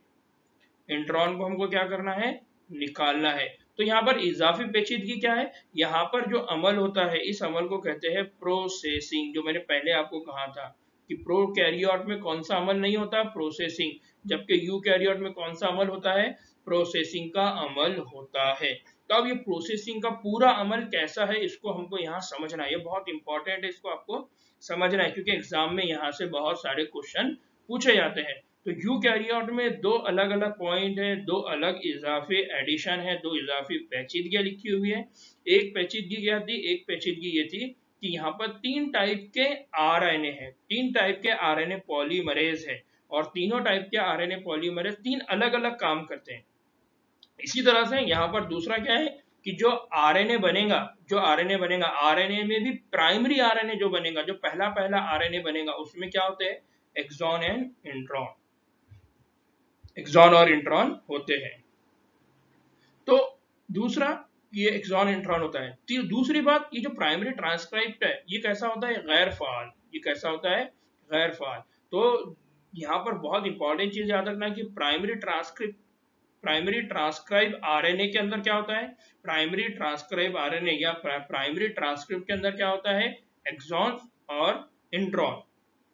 इंट्रॉन को हमको क्या करना है, निकालना है। तो यहाँ पर इजाफी पेचीदगी क्या है, यहाँ पर जो अमल होता है इस अमल को कहते हैं प्रोसेसिंग। जो मैंने पहले आपको कहा था कि प्रोकैरियोट में कौन सा अमल नहीं होता, प्रोसेसिंग। जबकि यूकैरियोट में कौन सा अमल होता है, प्रोसेसिंग का अमल होता है। तो अब ये प्रोसेसिंग का पूरा अमल कैसा है इसको हमको यहाँ समझना है, ये बहुत इंपॉर्टेंट है, इसको आपको समझना है क्योंकि एग्जाम में यहाँ से बहुत सारे क्वेश्चन पूछे जाते हैं। तो यूकैरियोट में दो अलग अलग पॉइंट है, दो अलग इजाफे एडिशन है, दो इजाफी पेचीदगियां लिखी हुई है। एक पेचीदगी क्या थी, एक पेचीदगी ये थी कि यहाँ पर 3 टाइप के आरएनए है, 3 टाइप के आरएनए पॉलीमरेज है। और तीनों टाइप के आरएनए पॉलीमरेज 3 अलग अलग काम करते हैं। इसी तरह से यहाँ पर दूसरा क्या है कि जो आरएनए बनेगा, आरएनए में भी प्राइमरी आरएनए जो बनेगा, जो पहला आरएनए बनेगा उसमें क्या होते हैं, एक्सॉन एंड इंट्रॉन, एक्सॉन और इंट्रॉन होते हैं। तो दूसरा ये एक्सॉन इंट्रॉन होता है। तो दूसरी बात, ये जो प्राइमरी ट्रांसक्रिप्ट है ये कैसा होता है, गैर फाल। ये कैसा होता है, गैर फाल। तो यहाँ पर बहुत इंपॉर्टेंट चीज याद रखना कि प्राइमरी ट्रांसक्राइब आरएनए के अंदर क्या होता है, प्राइमरी ट्रांसक्राइब आरएनए या प्राइमरी ट्रांसक्रिप्ट के अंदर क्या होता है, एक्सॉन और इंट्रॉन।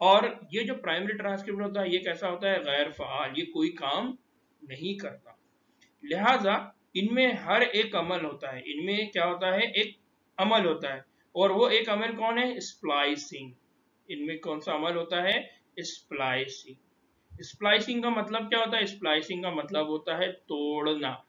और ये जो प्राइमरी ट्रांसक्रिप्ट होता है ये कैसा होता है, गैर फाल, ये कोई काम नहीं करता। लिहाजा इनमें हर एक अमल होता है, इनमें क्या होता है, एक अमल होता है। और वो एक अमल कौन है, स्प्लाइसिंग। इनमें कौन सा अमल होता है, स्प्लाइसिंग। स्प्लाइसिंग का मतलब क्या होता है, स्प्लाइसिंग का मतलब होता है तोड़ना।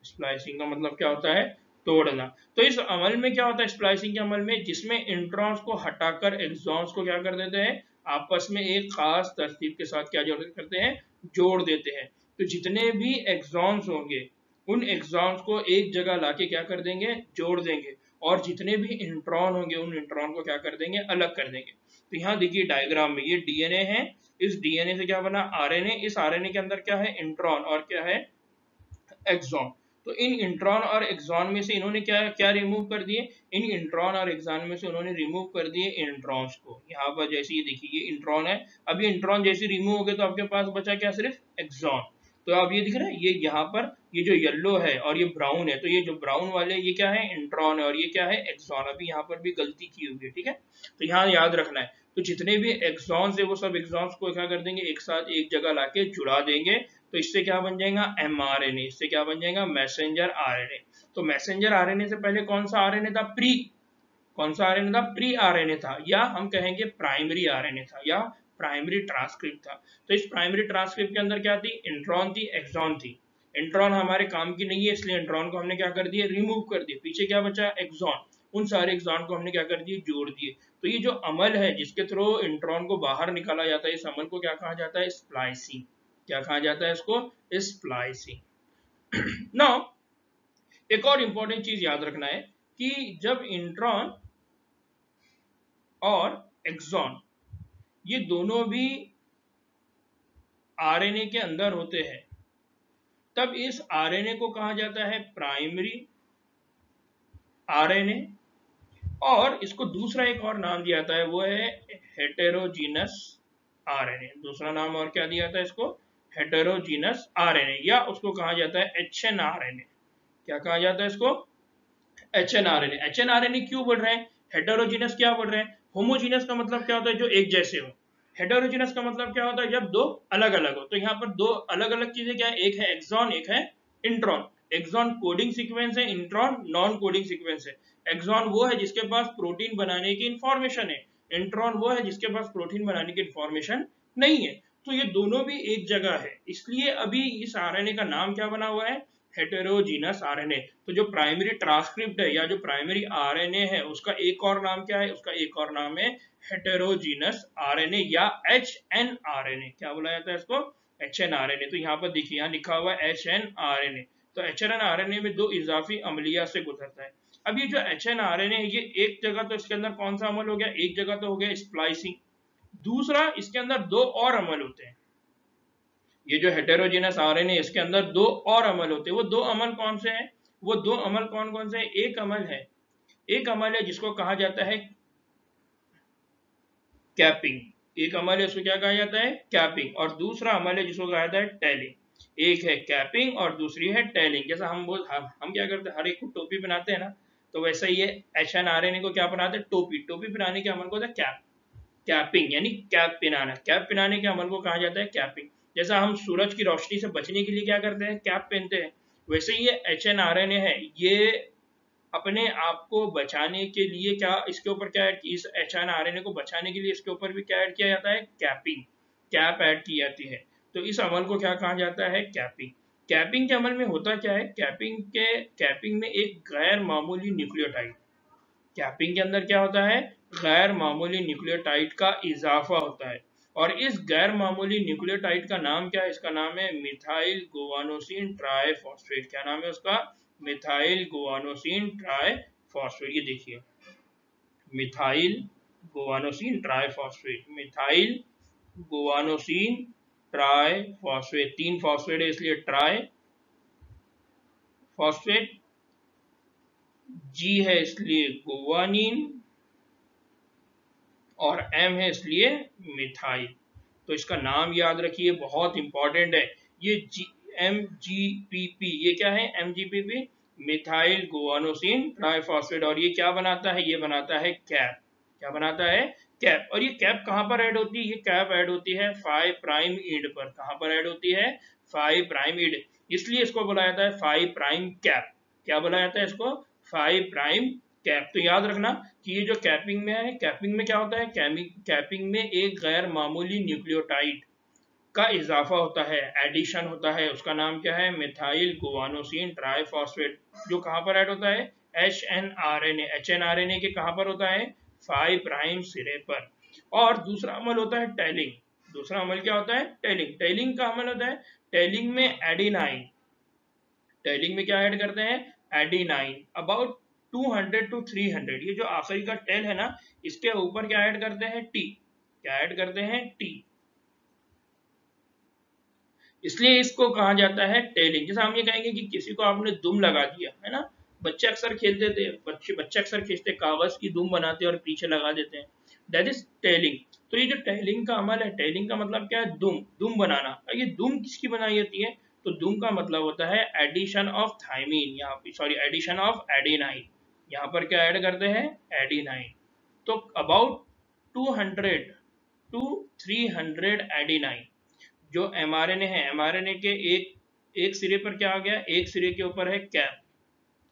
स्प्लाइसिंग का मतलब क्या होता है, तोड़ना। तो इस अमल में क्या होता है, स्प्लाइसिंग के अमल में, जिसमें इंट्रॉन्स को हटाकर एक्सॉन्स को क्या कर देते हैं, आपस में एक खास तरतीब के साथ क्या करते हैं, जोड़ देते हैं। तो जितने भी एक्सॉन्स होंगे उन एक्सॉन्स को एक जगह लाके क्या कर देंगे, जोड़ देंगे। और जितने भी इंट्रॉन होंगे उन इंट्रॉन को क्या कर देंगे, अलग कर देंगे। तो यहाँ देखिए डायग्राम में ये डीएनए है, इस डीएनए से क्या बना, आरएनए। इस आरएनए के अंदर क्या है, इंट्रॉन और क्या है, एक्सॉन। तो इन इंट्रॉन और एक्सॉन में से इन्होंने क्या क्या रिमूव कर दिए, इन इंट्रॉन और एक्सॉन में से उन्होंने रिमूव कर दिए इंट्रॉन्स को। यहाँ पर जैसे ये देखिए ये इंट्रॉन है, अब ये इंट्रॉन जैसे रिमूव हो गए तो आपके पास बचा क्या, सिर्फ एक्सॉन। तो अब ये दिख रहा है, ये यहाँ पर ये जो येलो है और ये ब्राउन है, तो ये जो ब्राउन वाले ये क्या है, इंट्रॉन है, और ये क्या है, एक्सॉन। अभी यहाँ पर भी गलती की हुई है, ठीक है, तो यहाँ याद रखना है। तो जितने भी एक्सॉन्स है वो सब एक्सॉन्स को क्या कर देंगे, एक साथ एक जगह लाके जुड़ा देंगे, तो इससे क्या बन जाएगा, mRNA। इससे क्या बन जाएगा, मैसेंजर आरएनए। तो मैसेंजर आरएनए से पहले कौन सा आरएनए था, कौन सा आरएनए था, प्री आरएनए था, या हम कहेंगे प्राइमरी आरएनए था, या प्राइमरी ट्रांसक्रिप्ट था। तो इस प्राइमरी ट्रांसक्रिप्ट के अंदर क्या थी, इंट्रॉन थी, एक्सॉन थी। इंट्रॉन हमारे काम की नहीं है, इसलिए इंट्रॉन को हमने क्या कर दिया, रिमूव कर दिया। पीछे क्या बचा, एक्सॉन। उन सारे एक्सॉन को हमने क्या कर दिए, जोड़ दिए। तो ये जो अमल है जिसके थ्रू इंट्रॉन को बाहर निकाला जाता है, इस अमल को क्या कहा जाता है, स्प्लाइसिंग। क्या कहा जाता है इसको, स्प्लाइसिंग। नाउ एक और इंपॉर्टेंट चीज याद रखना है कि जब इंट्रॉन और एक्सॉन ये दोनों भी आरएनए के अंदर होते हैं, तब इस आरएनए को कहा जाता है प्राइमरी आरएनए, और इसको दूसरा एक और नाम दिया जाता है, वो है हेटेरोजीनस आरएनए। दूसरा नाम और क्या दिया जाता है इसको, हेटेरोजीनस आरएनए, या उसको कहा जाता है एचएनआरएनए। क्या कहा जाता है इसको, एचएनआरएनए। एचएनआरएनए क्यों बोल रहे हैं, हेटेरोजीनस क्या बोल रहे हैं, होमोजीनस का मतलब क्या होता है, जो एक जैसे हो। हेटेरोजीनस का मतलब क्या होता है, जब दो अलग अलग हो। तो यहाँ पर दो अलग अलग चीजें क्या है, एक है एक्सॉन, एक है इंट्रॉन। एक्सॉन कोडिंग सीक्वेंस है, इंट्रॉन नॉन कोडिंग सीक्वेंस है। एक्सॉन वो है जिसके पास प्रोटीन बनाने की इंफॉर्मेशन है, इंट्रॉन वो है जिसके पास प्रोटीन बनाने की इंफॉर्मेशन नहीं है। तो ये दोनों भी एक जगह है, इसलिए अभी इस आरएनए का नाम क्या बना हुआ है, हेटेरोजीनस आरएनए। तो जो प्राइमरी ट्रांसक्रिप्ट है या जो प्राइमरी आरएनए है, उसका एक और नाम क्या है, उसका एक और नाम है हेटेरोजीनस आरएनए या एचएनआरएनए। क्या बोला जाता है इसको, एचएनआरएनए। तो यहाँ पर देखिए, यहाँ लिखा हुआ है एचएनआरएनए। तो एचएनआरएनए में दो इजाफी अम्लीय से गुजरता है। अब ये जो एचएनआरएनए है, ये एक जगह तो इसके अंदर कौन सा अमल हो गया, एक जगह तो हो गया स्प्लाइसिंग। दूसरा, इसके अंदर दो और अमल होते हैं। ये जो हेटेरोजेनस आरएनए, इसके अंदर दो और अमल होते हैं। वो दो अमल कौन से हैं, वो दो अमल कौन कौन से हैं, एक अमल है जिसको कहा जाता है कैपिंग। एक अमल है, उसको क्या कहा जाता है, कैपिंग। और दूसरा अमल है जिसको कहा जाता है टेलिंग। एक है कैपिंग और दूसरी है टेलिंग। जैसा हम क्या करते हैं, हर एक को टोपी पहनाते हैं ना, तो वैसे ही एचएनआरएनए को क्या पहनाते हैं, टोपी पहनाने के अमल को होता है कैप। कैपिंग यानी कैप पहनाना। कैप पहनाने के अमल को कहा जाता है कैपिंग। जैसा हम सूरज की रोशनी से बचने के लिए क्या करते हैं, कैप पहनते हैं, वैसे ही ये एचएनआरएनए है, ये अपने आप को बचाने के लिए क्या, इसके ऊपर क्या ऐड, इस एचएनआरएनए को बचाने के लिए इसके ऊपर भी क्या ऐड किया जाता है, कैपिंग, कैप ऐड की जाती है। तो इस अमल को क्या कहा जाता है, कैपिंग। कैपिंग के अमल में होता क्या है, कैपिंग में एक गैर मामूली न्यूक्लियोटाइड, कैपिंग के अंदर क्या होता है, गैर मामूली न्यूक्लियोटाइड का इजाफा होता है। और इस गैर मामूली न्यूक्लियोटाइड का नाम क्या है, इसका नाम है मिथाइल गुआनोसिन ट्राइफॉस्फेट। क्या नाम है उसका, मिथाइल गुआनोसिन ट्राइफॉस्फेट। ये देखिए, methyl guanosine triphosphate, methyl guanosine triphosphate. तीन फॉस्फेट है इसलिए ट्राई फॉस्फेट, जी है इसलिए गुआनिन, और एम है इसलिए मिथाइल। तो इसका नाम याद रखिए, बहुत इंपॉर्टेंट है। ये MGPP, ये क्या है, MGPP, मिथाइल गुआनोसिन ट्राइफॉस्फेट। और ये क्या बनाता है, ये बनाता है कैप। क्या बनाता है, कैप। और ये कैप कहां पर ऐड होती है, ये कैप ऐड होती है 5 प्राइम ईड पर। कहां पर ऐड होती है, 5 प्राइम ईड, इसलिए इसको बोला जाता है 5 प्राइम कैप। क्या बोला जाता है इसको, 5 प्राइम कैप। तो याद रखना कि ये जो कैपिंग में है, कैपिंग में क्या होता है, कैपिंग में एक गैर मामूली न्यूक्लियोटाइड का इजाफा होता है, एडिशन होता है। उसका नाम क्या है, मिथाइल गुआनोसिन ट्राइफॉस्फेट, जो कहां पर ऐड होता है, एचएनआरएनए के कहां पर होता है, 5 प्राइम सिरे पर। और दूसरा अमल होता है टेलिंग। दूसरा अमल क्या होता है, टेलिंग। टेलिंग का अमल होता है, टेलिंग में एडिनाइन, टेलिंग में क्या ऐड करते हैं, एडिनाइन, अबाउट 200 to 300। ये जो आखिरी का टेल है ना, इसके ऊपर क्या ऐड करते हैं, टी। क्या ऐड करते हैं, टी, इसलिए इसको कहा जाता है टेलिंग। जैसे हम ये कहेंगे कि किसी को आपने दुम लगा दिया है ना, बच्चे अक्सर खेलते थे, बच्चे अक्सर खींचते, कागज की दुम बनाते और पीछे लगा देते हैं, दैट इज टेलिंग। तो ये जो टेलिंग का अमल है, टेलिंग का मतलब क्या है, दुम बनाना। ये दुम किसकी बनाई जाती है, तो दुम का मतलब होता है एडिशन ऑफ थाइमीन, यहाँ पे सॉरी एडिशन ऑफ एडेनाइन। यहाँ पर क्या ऐड करते हैं? एडेनाइन। तो अबाउट 200 टू 300 एडेनाइन जो mRNA है, mRNA के एक सिरे पर क्या आ गया? एक सिरे के ऊपर है कैप,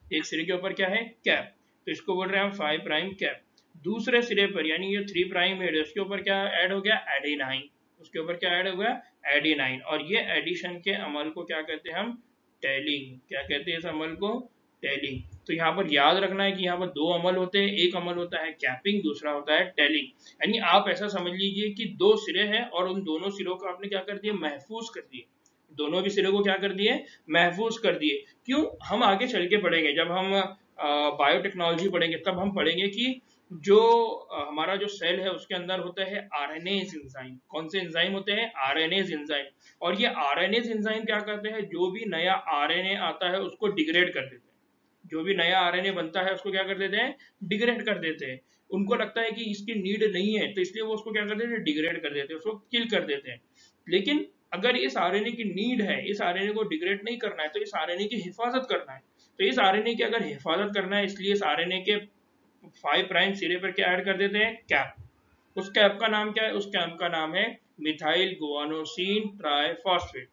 एक सिरे के ऊपर क्या है? कैप, तो इसको बोल रहे हैं हम 5 प्राइम कैप। दूसरे सिरे पर यानी ये 3 प्राइम है, उसके ऊपर क्या ऐड हो गया? एडेनाइन, उसके ऊपर क्या ऐड हो गया? एडेनाइन। और ये एडिशन के अमल को क्या कहते हैं हम? टेलिंग। क्या कहते हैं इस अमल को? टेलिंग। तो यहाँ पर याद रखना है कि यहाँ पर दो अमल होते हैं, एक अमल होता है कैपिंग, दूसरा होता है टेलिंग। यानी आप ऐसा समझ लीजिए कि दो सिरे हैं और उन दोनों सिरों को आपने क्या कर दिया? महफूज कर दिए। दोनों भी सिरे को क्या कर दिए? महफूज कर दिए। क्यों? हम आगे चल के पढ़ेंगे, जब हम बायोटेक्नोलॉजी पढ़ेंगे तब हम पढ़ेंगे कि जो हमारा जो सेल है उसके अंदर होता है आरएनएज एंजाइम। कौन से एंजाइम होते हैं? RNase enzyme. और ये आरएनएज एंजाइम क्या करते हैं? जो भी नया आरएनए आता है उसको डिग्रेड कर देते हैं। जो भी नया आरएनए बनता है उसको क्या कर देते हैं? डिग्रेड कर देते हैं। उनको लगता है कि इसकी नीड नहीं है तो इसलिए वो उसको क्या कर देते हैं? डिग्रेड कर देते हैं, उसको किल कर देते हैं। लेकिन अगर इस आरएनए की नीड है, इस आरएनए को डिग्रेड नहीं करना है, तो इस आरएनए की हिफाजत करना है। तो इस आरएनए की अगर हिफाजत करना है, इसलिए इस आरएनए के 5 प्राइम सिरे पर क्या ऐड कर देते हैं? कैप। उस कैप का नाम क्या है? उस कैप का नाम है मिथाइल गुआनोसिन ट्राइफॉस्फेट।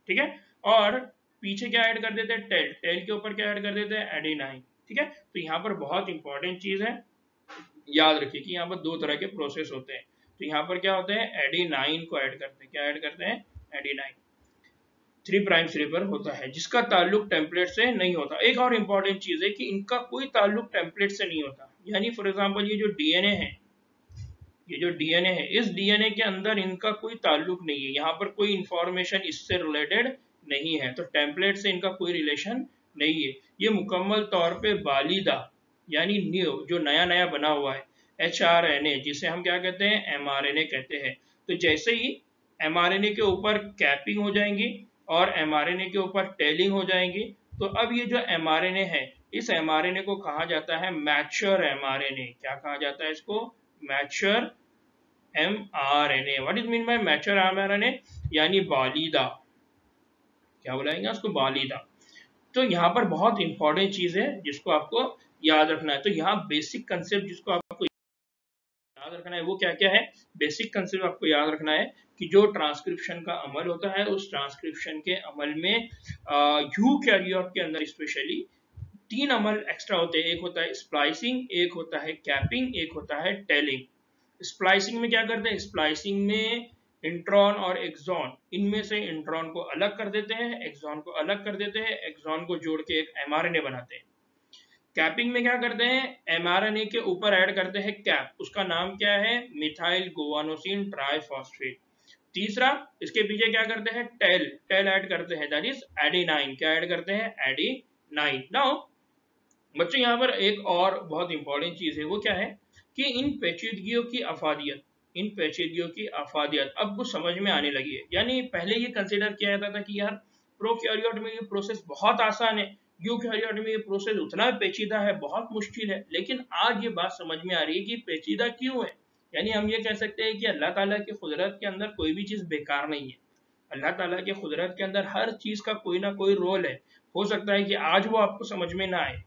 ठीक है। और पीछे क्या ऐड कर देते हैं? टेल। टेल के ऊपर क्या ऐड कर देते हैं? एडेनाइन। ठीक है। तो यहाँ पर बहुत इंपॉर्टेंट चीज है, याद रखिए कि यहाँ पर दो तरह के प्रोसेस होते हैं। तो यहाँ पर क्या होते हैं? एडेनाइन को ऐड करते हैं। क्या ऐड करते हैं? एडेनाइन। 3 प्राइम सिरे पर होता है, जिसका ताल्लुक टेम्पलेट से नहीं होता। एक और इंपॉर्टेंट चीज है कि इनका कोई ताल्लुक टेम्पलेट से नहीं होता। यानी फॉर एग्जांपल ये जो डीएनए है, ये जो डीएनए है, इस डीएनए के अंदर इनका कोई ताल्लुक नहीं है, यहाँ पर कोई इंफॉर्मेशन इससे रिलेटेड नहीं है, तो टेम्पलेट से इनका कोई रिलेशन नहीं है। ये मुकम्मल तौर पे बालिदा यानी न्यू, जो नया नया बना हुआ है, एचआरएनए, जिसे हम क्या कहते हैं? एमआरएनए कहते हैं। तो जैसे ही एमआरएनए के ऊपर कैपिंग हो जाएंगी और एमआरएनए के ऊपर टेलिंग हो जाएंगी, तो अब ये जो एमआरएनए है, इस एमआरएनए को कहा जाता है मैच्योर एमआरएनए। क्या कहा जाता है इसको? Mature mRNA। What is mean by mature mRNA? यानी बालिदा। क्या बुलाएंगे उसको? बालिदा। तो यहाँ पर बहुत इंपॉर्टेंट चीज है जिसको आपको याद रखना है। तो यहाँ बेसिक कंसेप्ट जिसको आपको याद रखना है वो क्या क्या है? बेसिक कंसेप्ट आपको याद रखना है कि जो ट्रांसक्रिप्शन का अमल होता है, उस ट्रांसक्रिप्शन के अमल में यूकैरियोट के अंदर स्पेशली 3 अमल एक्स्ट्रा होते हैं। एक होता है स्प्लाइसिंग, एक होता है कैपिंग, एक होता है टेलिंग। स्प्लाइसिंग में क्या करते हैं? स्प्लाइसिंग में इंट्रॉन और एक्सॉन, इनमें से इंट्रॉन को अलग कर देते हैं, एक्सॉन को अलग कर देते हैं, एक्सॉन को जोड़ के एक एमआरएनए बनाते हैं। कैपिंग में क्या करते हैं? एमआरएनए के ऊपर ऐड करते हैं कैप, उसका नाम क्या है? Methyl guanosine triphosphate. तीसरा, इसके पीछे क्या करते हैं? टेल। टेल ऐड करते हैं, दैट इज एडेनाइन। क्या ऐड करते हैं? एडेनाइन। नाउ बच्चों यहाँ पर एक और बहुत इंपॉर्टेंट चीज है, वो क्या है कि इन पेचीदगियों की अफादियत, इन पेचीदगियों की अफादियत अब कुछ समझ में आने लगी है। यानी पहले ये कंसिडर किया जाता था कि यार प्रोकैरियोट में ये प्रोसेस बहुत आसान है, यूकैरियोट में ये प्रोसेस उतना पेचीदा है, बहुत मुश्किल है। लेकिन आज ये बात समझ में आ रही है कि पेचीदा क्यों है। यानी हम ये कह सकते हैं कि अल्लाह ताला की कुदरत के अंदर कोई भी चीज बेकार नहीं है। अल्लाह ताला की कुदरत के अंदर हर चीज का कोई ना कोई रोल है। हो सकता है कि आज वो आपको समझ में ना आए,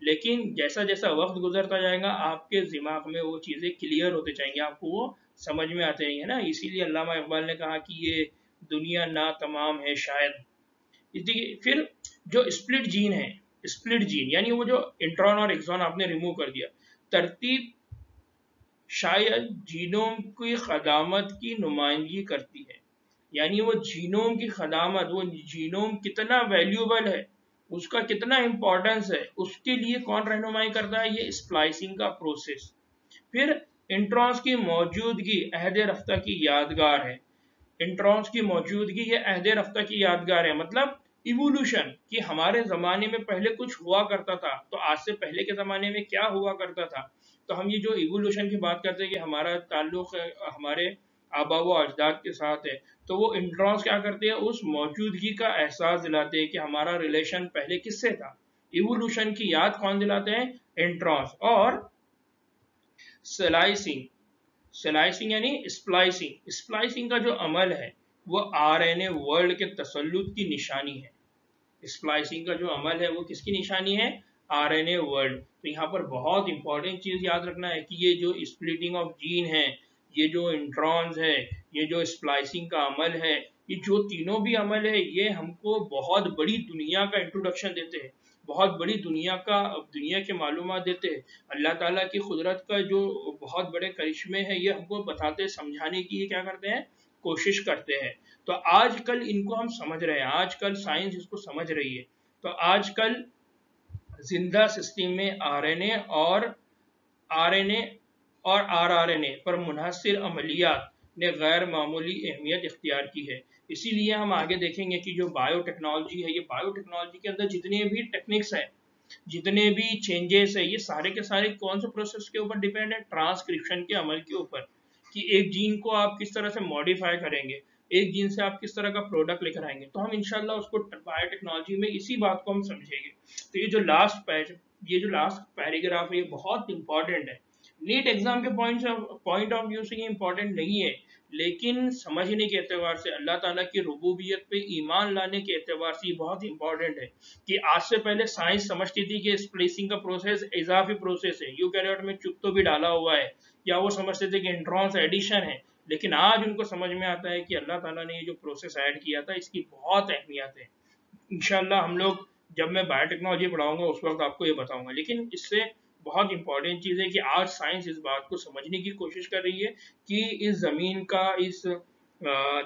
लेकिन जैसा जैसा वक्त गुजरता जाएगा आपके दिमाग में वो चीजें क्लियर होते जाएंगी, आपको वो समझ में आते रहेंगे ना। इसीलिए अल्लामा इकबाल ने कहा कि ये दुनिया ना तमाम है शायद। फिर जो स्प्लिट जीन है, स्प्लिट जीन यानी वो जो इंट्रॉन और एक्सॉन आपने रिमूव कर दिया, तरतीब शायद जीनोम की खदामत की नुमाइंदगी करती है। यानी वो जीनोम की खदामत, वो जीनोम कितना वैल्यूएबल है, उसका कितना इंपॉर्टेंस है, उसके लिए कौन रहनुमाई करता है? ये स्प्लाइसिंग का प्रोसेस। फिर इंट्रॉन्स की मौजूदगी अहद रफ्ता की यादगार है। इंट्रॉन्स की मौजूदगी ये अहद रफ्ता की यादगार है, मतलब इवोल्यूशन, कि हमारे ज़माने में पहले कुछ हुआ करता था, तो आज से पहले के ज़माने में क्या हुआ करता था। तो हम ये जो इवोल्यूशन की बात करते हैं कि हमारा ताल्लुक हमारे आबा व अजदाद के साथ है, तो वो इंट्रॉन्स क्या करते हैं? उस मौजूदगी का एहसास दिलाते हैं कि हमारा रिलेशन पहले किससे था। इवोल्यूशन की याद कौन दिलाते हैं? इंट्रॉन्स। और स्लाइसिंग, स्लाइसिंग यानी स्प्लाइसिंग, स्प्लाइसिंग का जो अमल है वो आरएनए वर्ल्ड के तसल्लुत की निशानी है। स्प्लाइसिंग का जो अमल है वो किसकी निशानी है? RNA world. तो यहाँ पर बहुत इंपॉर्टेंट चीज याद रखना है कि ये जो स्प्लिटिंग ऑफ जीन है, ये जो इंट्रॉन्स है, ये जो स्प्लाइसिंग का अमल है, ये जो तीनों भी अमल है, ये हमको बहुत बड़ी दुनिया का इंट्रोडक्शन देते हैं, बहुत बड़ी दुनिया के मालूमात देते हैं। अल्लाह ताला की कुदरत का जो बहुत बड़े करिश्मे हैं, ये हमको बताते समझाने की ये क्या करते हैं, कोशिश करते हैं। तो आजकल इनको हम समझ रहे हैं, आजकल साइंस इसको समझ रही है। तो आजकल जिंदा सिस्टम में आरएनए और आरआरएनए पर मुनहसर अमलियात ने गैर मामूली अहमियत इख्तियार की है। इसीलिए हम आगे देखेंगे कि जो बायोटेक्नोलॉजी है, ये बायोटेक्नोलॉजी के अंदर जितने भी टेक्निक्स हैं, जितने भी चेंजेस है, ये सारे के सारे कौन से प्रोसेस के ऊपर डिपेंड है? ट्रांसक्रिप्शन के अमल के ऊपर, कि एक जीन को आप किस तरह से मॉडिफाई करेंगे, एक जीन से आप किस तरह का प्रोडक्ट लेकर आएंगे। तो हम इंशाल्लाह उसको बायोटेक्नोलॉजी में इसी बात को हम समझेंगे। तो ये जो लास्ट पैराग्राफ है, ये बहुत इंपॉर्टेंट है। नीट एग्जाम के पॉइंट ऑफ व्यू से ये इंपॉर्टेंट नहीं है, लेकिन समझने के एतबार से, अल्लाह ताला की रुबूबियत पे ईमान लाने के एतबार से ये बहुत इंपॉर्टेंट है। कि आज से पहले साइंस समझती थी कि स्प्लिसिंग का प्रोसेस इजाफी प्रोसेस है, यूकैरियोट में चुप तो भी डाला हुआ है, या वो समझते थे कि इंट्रॉन्स एडिशन है। लेकिन आज उनको समझ में आता है कि अल्लाह ताला ने ये जो प्रोसेस ऐड किया था, इसकी बहुत अहमियत है। इंशाल्लाह हम लोग, जब मैं बायोटेक्नोलॉजी पढ़ाऊंगा उस वक्त आपको ये बताऊंगा। लेकिन इससे बहुत इंपॉर्टेंट चीज़ है कि आज साइंस इस बात को समझने की कोशिश कर रही है कि इस ज़मीन का, इस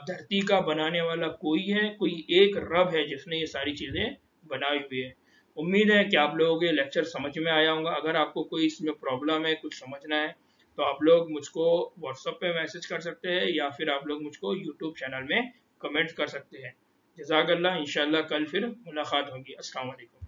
धरती का बनाने वाला कोई है, कोई एक रब है जिसने ये सारी चीज़ें बनाई हुई है। उम्मीद है कि आप लोगों के लेक्चर समझ में आया होगा। अगर आपको कोई इसमें प्रॉब्लम है, कुछ समझना है, तो आप लोग मुझको व्हाट्सएप पे मैसेज कर सकते हैं, या फिर आप लोग मुझको यूट्यूब चैनल में कमेंट कर सकते हैं। जज़ाकल्लाह। इंशाल्लाह कल फिर मुलाकात होगी। अस्सलाम वालेकुम।